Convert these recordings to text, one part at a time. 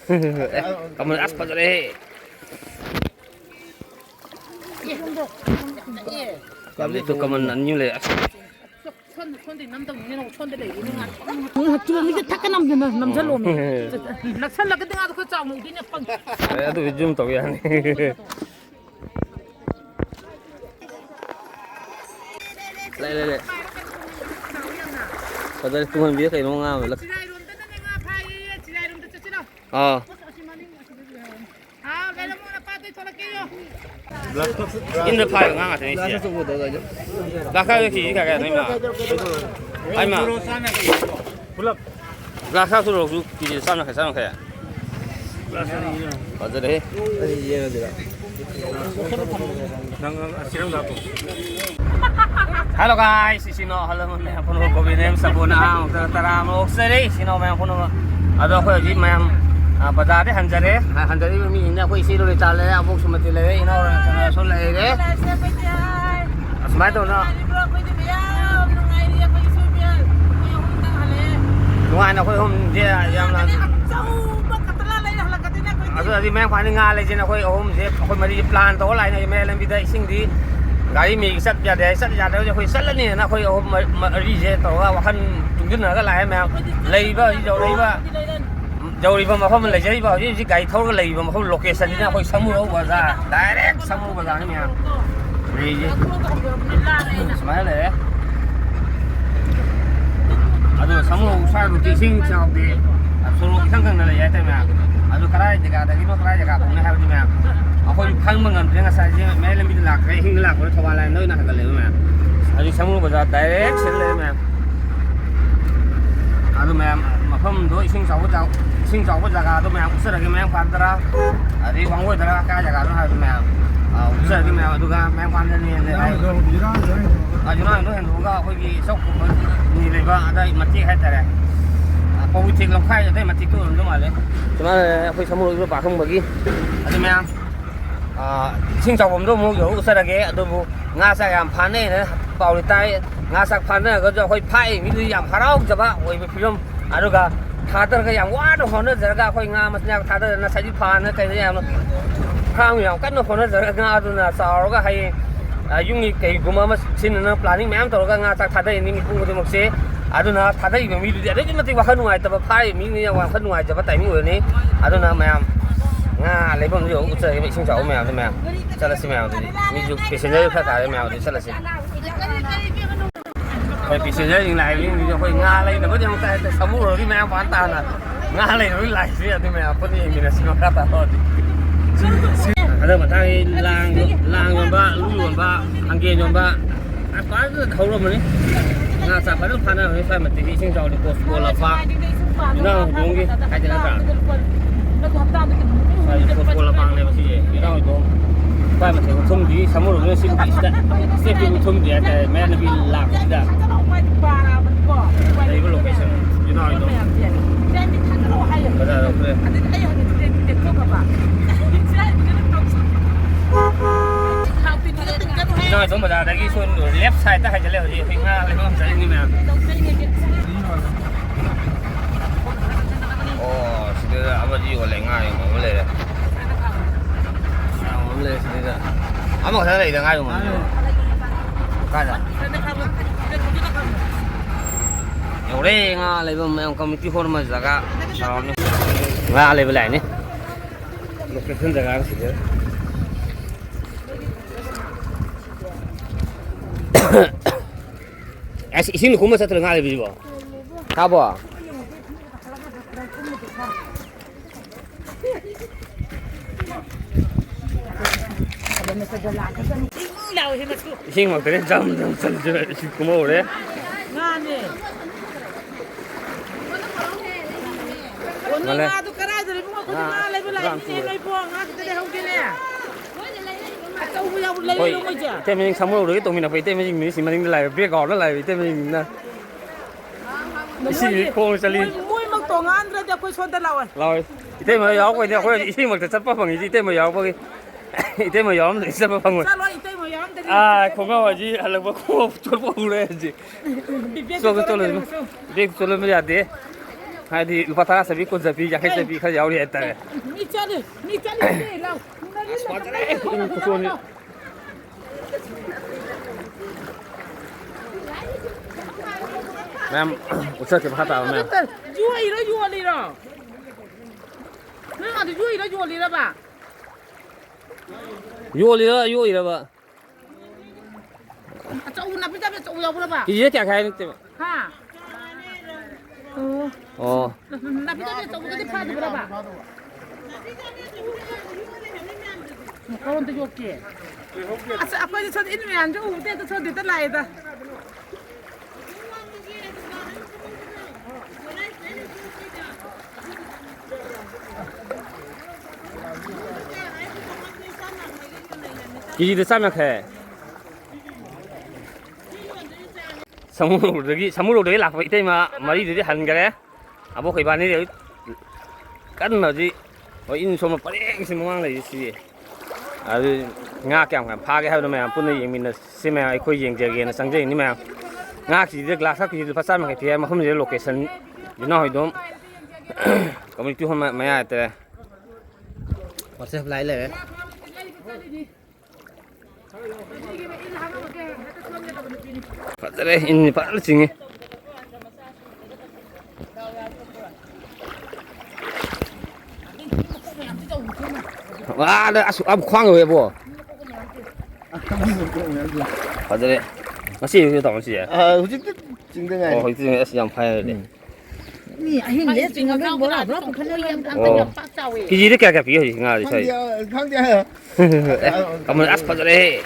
Kamu as pada deh. Kamu itu kamu nanyu le. 천대 남동네는 천대래 이능아 좀 이게 탁가 남는 남살놈이 낙살나 근데 나도 그 짜무 우리네 빵 Aduh ujung tau ya nih. Lele. Padahal tuhan dia kayak mau ngambil. Oh. Ini pai ngang ada ni sih. Belakang itu sih kayak ni mah. Ay mah. Belakang tu loh di sana kayak. Ada deh. Iya ada. Halo guys, sino halo मैं अपन को भी name सब ना तरा लोग से रे sino मैं अपन ada ko ji मैं बाजार हंजरे में मी इना कोई इसी रे चले अब सुमति ले इना और सुन ले रे असमाय तो ना nuai na koy hom je yam na अभी मैं खाने गा ले जिन कोई ओम जे कोई मरी प्लान तो लाई ना मैं लंबी दा इसिंग दी गाड़ी में सट जाते कोई सट नहीं ना कोई ओम मरी जे तो वखन तुंगिन ना लाई मैं लेबा जौरीबा मफम ले जाइबा जी गाड़ी थोर लेबा मफम लोकेशन ना कोई समुद्र बाजार डायरेक्ट समुद्र बाजार में ले जे स्माइल ले अदो समुद्र साइड टिसिंग चाव दे सोलो खंगन ले जाते मैं aduh kerai jaga dari mana kerai jaga punya hari ni mah. Aku kan mengan dengan saja malam itu lak, hingga lak boleh thawal lain noi nak kalau mah. Aduh semua baca direct sendiri mah. Aduh mah, macam tu ising jauh jaga tu mah usah lagi mah pandra. Aduh wang woi jaga kaya jaga tu hari mah. Usah lagi mah aduh kan mah pandra ni. Aduh orang tu hendak juga aku pergi sok ni leba ada mati hai terah. Kau cek lengkap je, tapi mati tu belum ada. Cuma aku semua itu pakai bagi. Ada macam, sing jauh pun tu mau jauh usah lagi. Ada bu ngasak yang panen, bau litai ngasak panen, kalau jauh kau pai, ini yang harau jaba, kau film. Ada kan, thadar kan yang wah tu hono jaga kau ngam macamnya thadar na saji panen kayak yang, kau yang kan hono jaga ngam tu na sahur kan hai, yung ni kayak guma mas sini na planning macam tu kan ngasak thadar ini mipung tu maksud. Aduna thada ibu milu dia, ada cuma tiga hari nuai, tapi pai milu yang wang hari nuai, cepat timing ni. Aduna macam, ngah lebih tu usah ibu sing jauh macam tu macam, salah si macam tu. Milu passenger juga tak ada macam tu salah si. Kalau passenger yang lain ni, dia kau ngah lain, tapi dia macam semua orang macam pantai lah. Ngah lain orang lain dia tu macam apa ni, mina semua kata tu. Ada macam lang jomba, lu jomba, angin jomba, apa tu tahu lom ni. Nga sa pa pa na fa ma ti sing jaw ni ko la fa na dong gi ka ja ka fa ko la bang ne ba si ye na dong fa ma ti thum di samu ro ne sim di sta se ti thum di ta me na bi la ki da ai ko location you know dong ba da ro pre nói chúng bây giờ đây cái xuân left side ta hayจะเร็วดีพิงหน้าเลยต้องใช้นี่มั้ยโอ้สิเด้ออาบ่จีก็เลยง่ายมั้งเลยเอาเลยสิเด้ออาบ่ทันเลยง่ายมั้งกล้าจ้ะอยู่เลยง่ายเลยมั้งคอมมิตี้ฟอร์มจักรง่ายเลยไปเลยนี่โลเคชั่นจักรสิเด้อSini kuma satu lengan lebih juga. Apa? Sing mak tadi jam saja si kuma boleh. Mana? Mana tu kerja dari bunga kau mana lebih lagi ni lebih buang kita dah hong kene. Tem mình xong rồi tụi mình là phải tem mình xí mình lại biết gọt nó lại tem mình nè xí cô sẽ đi mũi mặc tổ ngan rồi cho cô xuân ta lâu rồi tem mà gió quay theo quay xí mặc thật sắp bằng gì tem mà gió quay tem mà gió thì sắp bằng rồi không có gì là bác cô chốt bố rồi gì số cái tôi là biết số lên bây giờ thế ꯍꯥꯏꯗꯤ ꯂꯨꯄꯥ 10 ꯆꯠꯄꯤ 10 ꯆꯠꯄꯤ 50 ꯆꯠꯄꯤ ꯈꯔ ꯌꯥꯎꯔꯤ ꯍꯥꯏꯇꯥꯔꯦ ꯃꯤ ꯆꯠꯂꯤ ꯂꯥꯎ ꯃꯌꯥꯝ ꯎꯆꯠꯀꯤ ꯃꯈꯥ ꯇꯥꯕ ꯃꯌꯥꯝ ꯌꯣꯜꯂꯤꯔꯣ ꯅꯪ ꯑꯗꯨ ꯌꯣꯜꯂꯤꯔꯕ ꯌꯣꯜꯂꯤꯔꯕ ꯑꯆꯧꯕ ꯅꯥꯄꯤ ꯆꯥꯕꯤ ꯑꯆꯧꯕ ꯌꯥꯎꯕ꯭ꯔꯕ ꯀꯦꯖꯤꯗ ꯀꯌꯥ ꯈꯥꯏ ꯅꯠꯇꯦꯕ ꯍꯥ ꯑꯣ ꯅꯥꯄꯤ ꯆꯥꯕꯤ ꯑꯆꯧꯕꯗꯗꯤ ꯐꯥꯗꯕ꯭ꯔꯕ ꯀꯔꯣꯝꯗ ꯌꯣꯛꯀꯦ ꯑꯁ ꯑꯩꯈꯣꯏꯗꯤ ꯁꯣꯝꯗ ꯏꯟ ꯃꯌꯥꯝꯁꯨ ꯎꯕꯗꯤ ꯑꯗꯨ ꯁꯣꯝꯗ ꯂꯥꯛꯑꯦꯗ ꯀꯦꯖꯤꯗ 150 ꯁꯃꯨꯔꯣꯛꯗꯒꯤ ꯂꯥꯛꯄ ꯏꯇꯩꯃ ꯃꯔꯤꯗꯨꯗꯤ ꯍꯟꯈꯔꯦ ꯑꯕꯣꯛ ꯏꯕꯥꯅꯤꯗꯤ ꯀꯟꯅ ꯍꯧꯖꯤꯛ ꯍꯣꯏ ꯏꯟ ꯁꯣꯝꯕ ꯄꯔꯦꯡꯁꯤ ꯃꯃꯥꯡ ꯂꯩꯔꯤꯁꯤ ꯑꯗꯨ ꯉꯥ ꯀꯌꯥꯝ ꯐꯥꯒꯦ ꯍꯥꯏꯕꯗꯣ ꯃꯌꯥꯝ ꯄꯨꯟꯅ ꯌꯦꯡꯃꯤꯟꯅꯁꯤ ꯃꯌꯥꯝ ꯑꯩꯈꯣꯏ ꯌꯦꯡꯖꯒꯦꯅ ꯆꯪꯖꯩꯅꯤ ꯃꯌꯥꯝ ꯉꯥ ꯀꯦꯖꯤꯗ ꯒ꯭ꯂꯥꯁ ꯈꯛ ꯀꯦꯖꯤꯗ ꯂꯨꯄꯥ 150 ꯄꯤ ꯃꯐꯝꯁꯤꯗ ꯂꯣꯀꯦꯁꯟ ꯌꯨꯅꯥꯍꯣꯏꯗꯣꯝ ꯀꯝꯃꯨꯅꯤꯇꯤ ꯍꯣꯜ ꯃꯌꯥ ꯍꯥꯏꯇꯥꯔꯦ ꯋꯥꯆꯦꯞ ꯂꯥꯏ ꯂꯩꯔꯦ ꯐꯖꯔꯦ ꯏꯟꯅꯤ ꯐꯖꯅ ꯆꯤꯡꯉꯤ 와나 쾅을 왜 뭐? 맞아요. 맛이 여기 다 맛이지. 아, hujit 징등아. hujit es yang phai đấy. Ni hình lẽ chính là bố là nó cũng không có yên ăn Ồ. Cái gì đấy kìa phía gì ngà thì sai. Thang dia. Cảm ơn as phát đấy.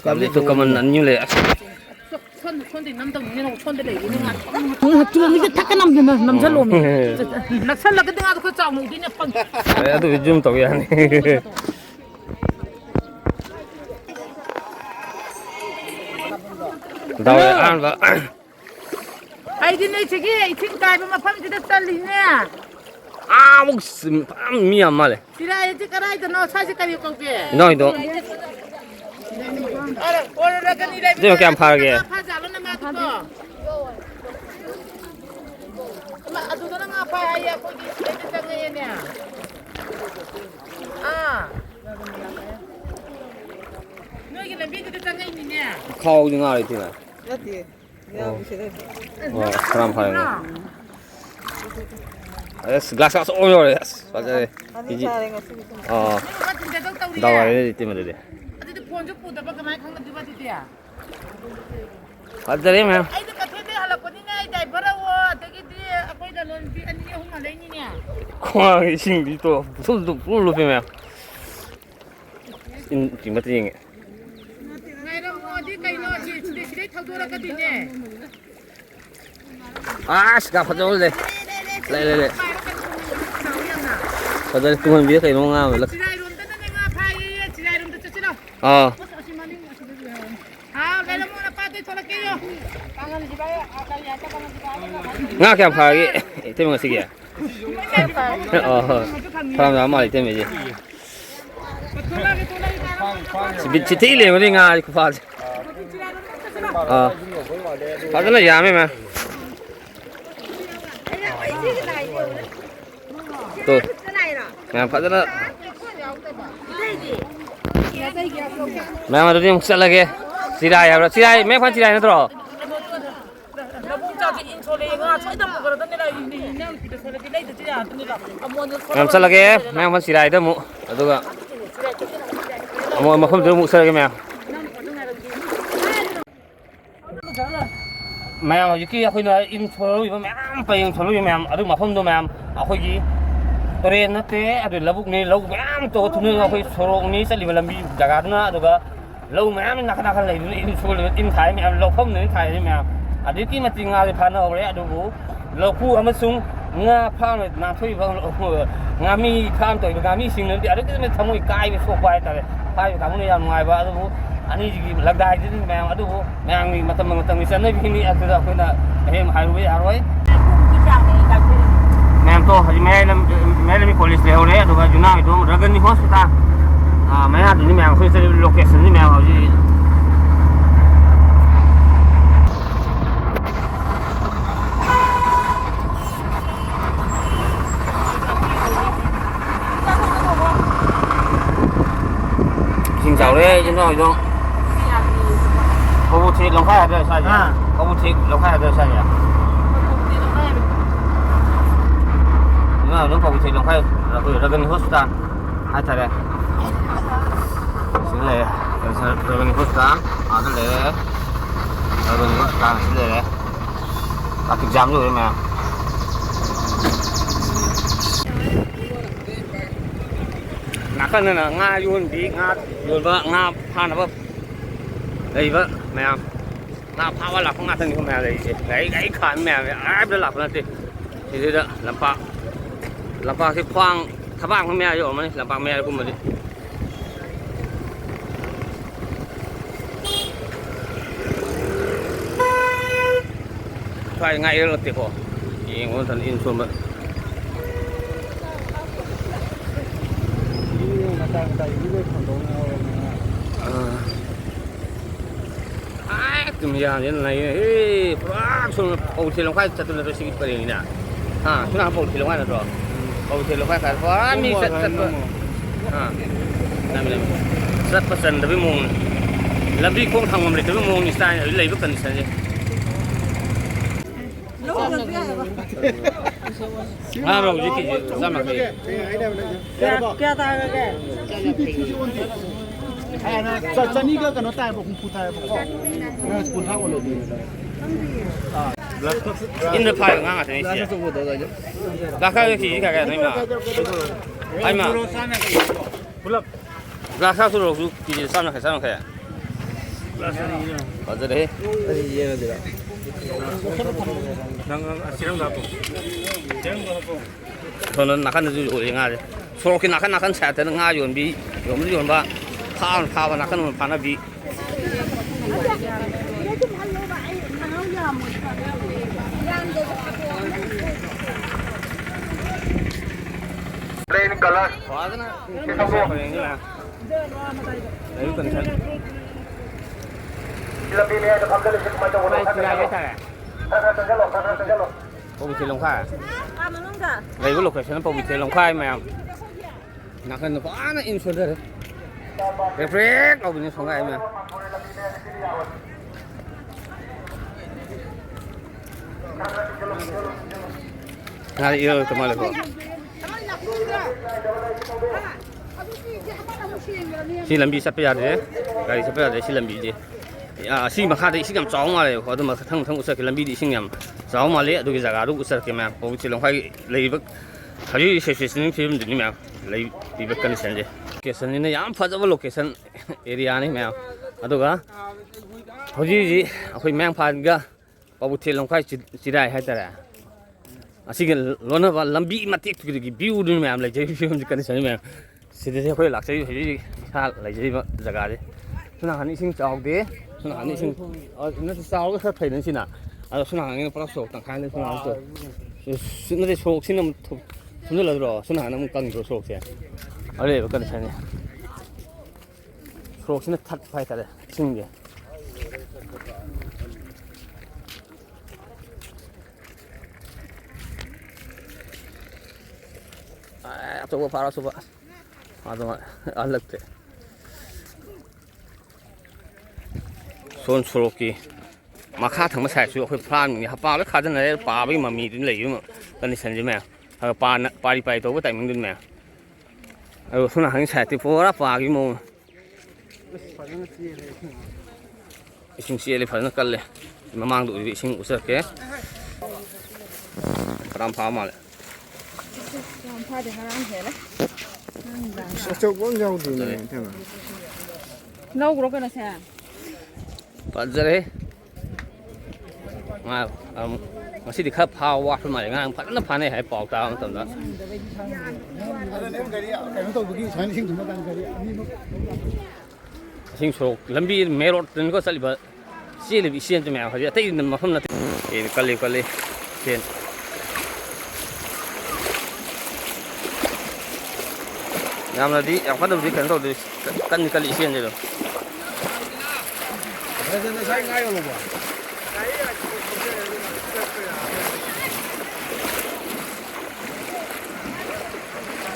Cảm ơn tôi cảm ơn anh như lệ. 손대 남동네하고 손대래 이놈아 좀 이게 탁가 남살 놈이 낙살나 근데 나도 그 짜고 우리네 빵 그래도 요즘 또 왜하네 나왜 안 봐? 아이디네 저기 이팀 가이브만 팜지대 잘리네 아 목숨 미안 말해 지라야지 까라이도 너 사실까지 꺾게 너희도 지금 그냥 파게 khâu như ngồi thì này 사람 파네 glass gas 오요 맞아 이제 나와야 돼 때문에 돼 맞아요 매 아이들 같은데 할아버지네 아이들 벌어워 되게디 아빠이다 넌 비안니 홍마 레니냐 공항 이싱 또 손도 불로 빼면 인 지금 맞지 이게 나이랑 어디 가이노 지대 타도라까지네 아 시간 퍼져올래 레레레 퍼져 그만 위에 가이노 nga rồi 지라이론 때는 내가 파이 지라이론 때 쩌지라 ờ 아 내가 뭐나 빠데 돌아게요 강한 집에 아까야 nga kèm phải cái thêm một cái gì 사람 아무 말 때문에 이제 chỉ thấy liền cái nga thì phải phải rất là già mấy mà tôi mẹ phải rất là mẹ mà tôi đi một xe là kia chị đây mẹ phải chị đây nữa rồi mẹ xe là kia mẹ phải chị đây đó mụ tôi cả mà không được mụ xe cái mẹ mẹ mà cái khối này in số rồi mẹ phải in số rồi mẹ ở đây mà không đâu mẹ ở khối gì tôi nó thế ở đây lâu này lâu mẹ tôi thu nữa khối số này sẽ làm gì jaga nữa rồi lâu mẹ mình nakal nakal này in số in thái mẹ lâu không nữa thái mẹ ở đây cái mà tiếng nga thì phán ở đấy đâu bố lâu khu ở mức súng nga phán rồi nam thuy vâng nga mi phán tuổi nga mi sinh nữa thì ở đây cái mà thằng người cai với số quay tại phai cả người làm ngoài và đâu bố anh ấy gì lạc đài chứ mẹ ở đâu bố mẹ mình mà tầm mình xem đây khi đi ăn từ đâu là em hai đứa ăn rồi mẹ em tôi mẹ làm police leo đấy rồi chúng ta itu Ragani hospital mẹ hạt thì mẹ khơi sẽ location thì mẹ vào gì nào không có một thịt lòng khai được sao nhỉ có một thịt lòng khai được sao nhỉ nhưng mà nó có một thịt lòng khai là từ ra gần hospital hai thằng này xin lỗi ra gần hospital à xin lỗi ra gần hospital xin lỗi đặt exam rồi mà nakal na nga yun di nga yun ba nga pa na ba đây ba mẹ nga pa wala ko nga tan ko mẹ đây cái khan mẹ ai ba la pa ti thì đó làm pa cái khoang tháp bang của mẹ rồi mà làm pa mẹ của mình đi phải ngay rồi thì có thì ngon thần in xuống mà tụi mình như này, xuống bầu trời long khai chặt tụi nó sẽ cái gì nè, xuống nào bầu trời long khai là rồi, bầu trời long khai phải quá mi chặt rồi, này mình rất phát triển đối với mông, làm gì cũng thằng mình đối với mông như thế này lấy bất cần gì. Rồi gì cái gì, sao mà cái, क्या था क्या चनी का कनो ताय बकुं पुताय बको पुन था बोलो दी in the pile ngang thế này ra khai thì cái này mà ai mà ra khai số rồi thì sao nó phải ở đây đấy 저는 나간 데도 오행하지. 저렇게 나간 차트는 가 연비 연비 연바 파와 나간은 파나비. lên color. Quá thế nào? Cái không có hình như là. Đấy cẩn thận. Bầu trời long khai đây có lục phải xem bầu trời long khai mà nặng hơn nó quá nó in xuống đây cái phết bầu trời long khai mà này yêu tụi mày là gì xin làm gì sắp bây giờ đấy cái sắp bây giờ đấy xin làm gì gì xin mà khai đấy xin làm cháu mà này họ mà thằng usah cái làm gì đi xin làm cháu mà lấy đôi cái giá đó usah cái mà bầu trời long khai lấy vật thấy xem phim được mà lấy đi vật cần xem gì location này yam phát ra location area này mà aduga hồi gì hồi mang phàn ga bầu trời long khai chỉ đại hay ta cái lona và làm bị mà tiếc cái view đấy mà lấy cái phim cần xem mà sẽ thấy khơi lạc sẽ thấy xa lấy cái giá đấy chúng ta xin chào đấy chúng ta xin nó sao cái thầy nó xin à chúng ta cái bắt số tặng khai lên chúng ta rồi chúng ta số xin năm chúng ta là rồi chúng ta năm cần rồi số thế ở đây cần xem này số xin thật phải cái đấy xin gì coba parah coba atau alat deh son soroki maka thang masai su khoi plan ni hapa le khajan le pa bai mami din le yum kan san ji me ha pa na pari pai to ba tai ming din me suna hang sai ti pora pa gi mo ising si le phan kal le mamang du ising usar ke ram pha ma le Satu pun jauh tu ni, tengok. nấu của nó cái là sao Pajar eh masih di khap hawa sama dengan padahal pane hai pau ta tam da ada nem gari kan to bugi sani sing thuma kan gari ani no sing so lambi merot tin ko saliba sile bi sien me ha ya tai ma pham na e kali sien nam la di yang pada di kan to di kan kali sien je lo saya ngai lo ba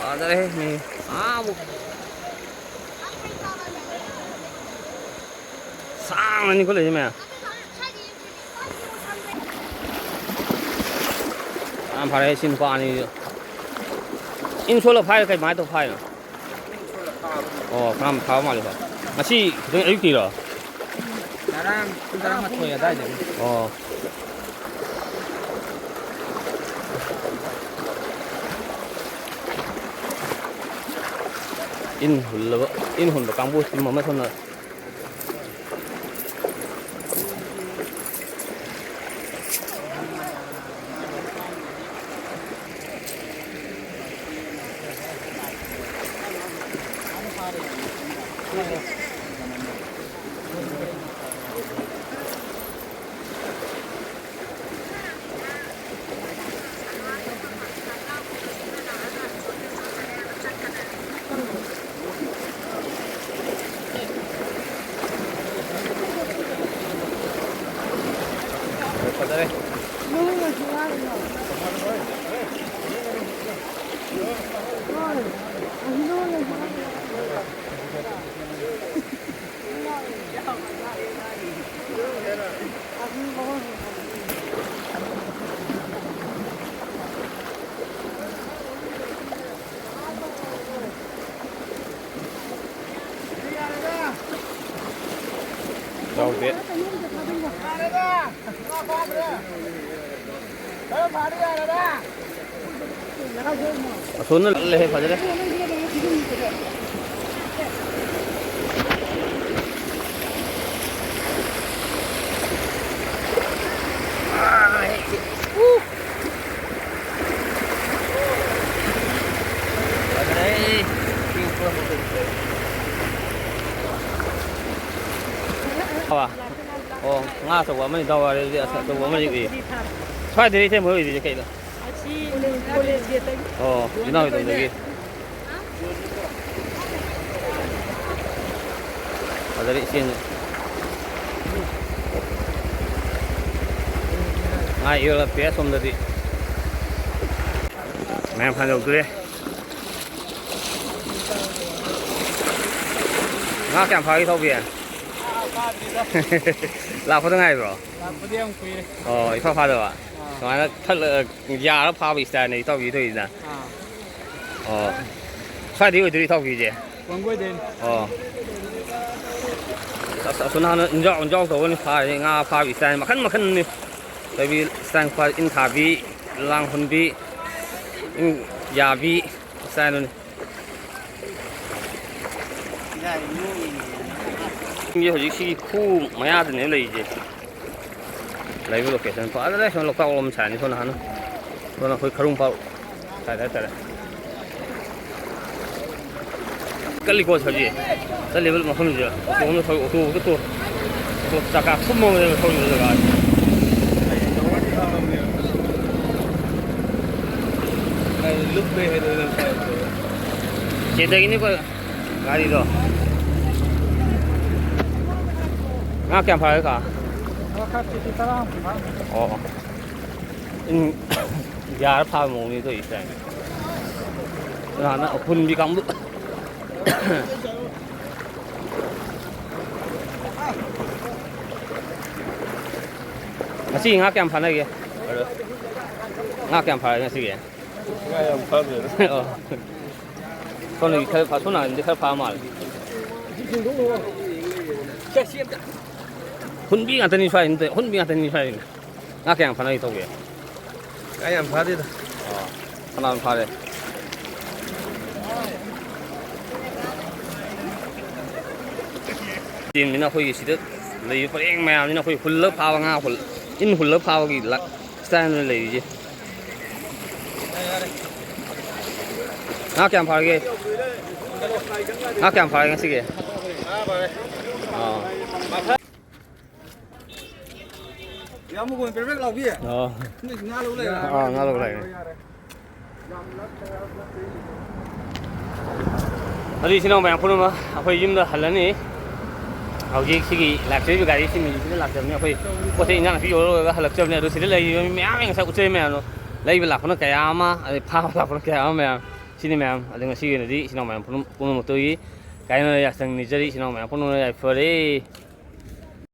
ada ni 많이 걸리지만 안 팔에 신과니 인솔로 파일 그 많이 더 파일 그럼 다 말이야 맛이 그냥 이렇게라 나랑 그 사람만 줘야 돼. in hồn vào campuchia mà mấy thôn này đây đâu biết 손을 내 봐줘래. 봐봐. ngã sầu mình đâu rồi, sầu mình gì? Xoay thì thêm mới gì cái đó. You know itu lagi. Ada di sini. Ngai yêu là bé xong rồi đi. Mẹ phải đầu tư. Ngã kèm phải thâu biển. Làm có thứ ngày rồi. Làm có đi ông quý. Phải được ạ. Nói là thật là già nó phá bị xe này tao vì thôi nè. Sai thì đi tao vì gì? Quăng quay đến. Xuân hắn dọn tổ này phá thì ngã phá bị xe mà khăn này. Tại vì xe phá in thả bị, lang hồn bị, in già bị xe này. Như hồi khi khu mấy ai thì nếu lấy gì? lấy cái location phá đấy xong lục tao làm sản thì thôi là hắn thôi là khơi khrum bao tại cái liquid thôi gì cái level mà không gì cũng thôi ô tô tất cả không mua được thôi được rồi cái lúc về hay là chế đây cái này có gì đó ngã kèm phải cả giá phá mồm như thế này là nó phun đi cắm mà gì ngã kèm phá này kìa ngã kèm phá cái gì kìa con này khai phá số nào đi khai phá mà hun bi nganten ni fai inte hun bi nganten ni fai ngak yang panai to ge Ayam phá đi. panan phare tin mina khoi si de lei pa eng ma mina khoi hul le pha nga hul in hul le pha gi lak stand lei ji ngak yang phare ge ngak yang phare nga si ge Yang mau berapa lagi ya? Ini ngalu lagi. Ngalu lagi. Tadi sini orang pun mah, aku izin dah halan ni. Aku jadi segi lakser juga di sini, sini lakser ni aku. Kau sih jangan video orang lakser ni, sini lagi, memang yang saya ucap memang, lagi belakang nak kaya ama, ada pah belakang kaya ama memang. Sini memang, ada ngasih ni di sini orang pun motor ni, kaya ni yang sang ni jadi sini orang pun orang free.